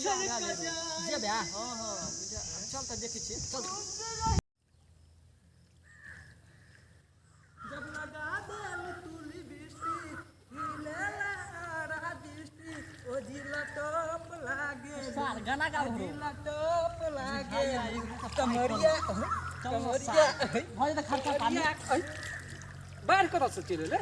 जेबे हां हां चल त देखै छी चल जब लगा देल तुली बिस्ती हिलेला रादिस्ती ओ जिला टॉप लागे सार गाना गाओ हो जिला टॉप लागे कमरिया कमरिया भजे त खर्चा पानी बाहर कत से चले ले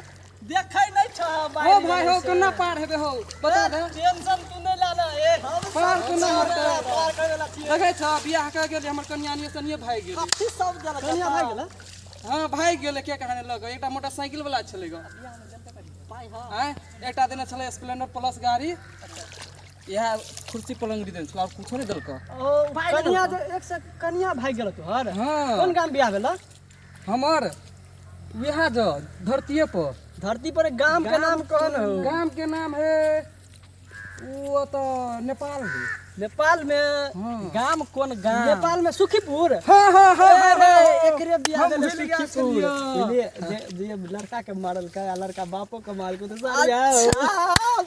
देखै नै छ ओ भाई हो कन्ना पार हेबे हो बता दे टेंशन तू नै लाना ए पार कोना हरते पार करेला छी देखे छ बियाह क गेल हमर कन्यानी सनिए भाई गेल कथि सब गेल कन्या भाई गेल हां भाई गेल के कहाने लग एकटा मोटरसाइकिल वाला छले ग पाई हां हैं एकटा देने छले स्प्लेंडर प्लस गाड़ी यह कुर्सी पलंग देन छला कुछ नै देलक ओ कन्या जे एक से कन्या भाई गेल तोहर हां कोन गाम बियाह भेल हमर बियाह ज धरतीये पर धरती पर गाम के नाम कौन हो गाम के नाम है वो तो नेपाल है नेपाल में गाम कौन गाम नेपाल में सुखीपुर हां हां हां एकरे बियाह भेल सुखीपुर सुखीपुर जे लड़का के मारल का लड़का बापो के मार को तो साल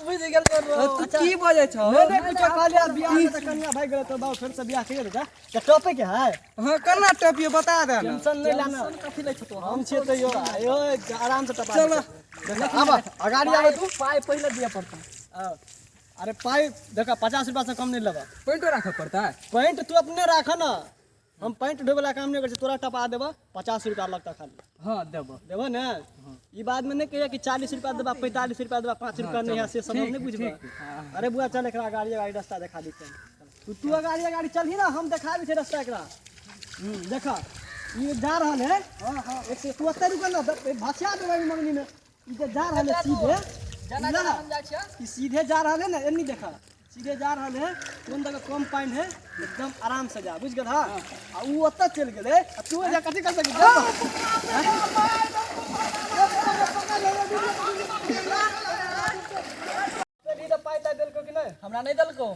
बुझ गेल तू की बजे छ मैंने कुछ कहलिया बियाह में त कन्या भाई गेल तो बाप फिर से बियाह के त त टॉपे के है हां कन्ना टपियो बता दे टेंशन नहीं लेना कथि लै छ तो हम छे त यो यो आराम से टपा चल अब अगाड़ी आवे तू पाई पहले दिया पड़ता अरे पाई देखा 50 रुपया से कम नहीं लगा पॉइंट रख पड़ता है पॉइंट तू अपने रख ना हम पॉइंट ढोबे वाला काम नहीं कर तोरा टपा देबा 50 रुपया लगता खाली हां देबो ना ई बाद में नहीं कहिया कि 40 रुपया देबा 45 रुपया देबा 5 रुपया नहीं है से सब हम नहीं बुझबा अरे बुआ चल एकरा गाड़ी रास्ता दिखा दी तू गाड़ी चल ही ना हम दिखा भी छे रास्ता एकरा देखा ये जा रहल है हां हां 170 रुपया ना भाषा देबा मंगनी में ई जे जा रहल है सीधे जना हम जा छ ई सीधे जा रहल है ना एनी देखा सीधे जा रहल है कोन जगह कम पॉइंट है एकदम आराम से जा बुझ गेल हां आ उ ओत चल गेले आ तू जा कथि कर सकी जा तेरी तो पाइता देलको कि नहीं हमरा नहीं देलको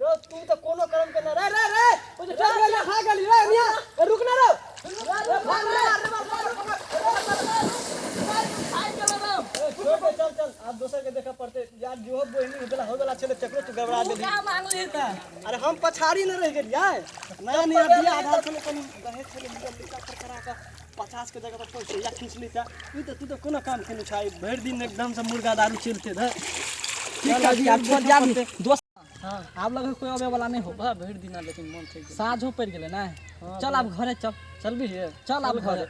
रो तू तो कोनो कर्म के ना रे रे ओ जे चल गेल खा गेली रे मिया रुक ना रे चल चल आप दोसर के देखा पड़ते यार जो बोहिनी हो गला चले चक्रो तू गड़बड़ा दे क्या मांग ली त अरे हम पछाड़ी न रह गेलिए नया नया दिया आधार से कनी रहे छले लिखा करा का 50 के जगह पर तो या खींच ली था तू तो कोनो काम केनु छाई भर दिन एकदम से मुर्गा दारू चलते थे ठीक है यार जाम दोस्त हां आप लगे कोई आवे वाला नहीं हो भर दिन लेकिन मन ठीक साझो पड़ गेले ना चल आप घरे चल भी चल आप घरे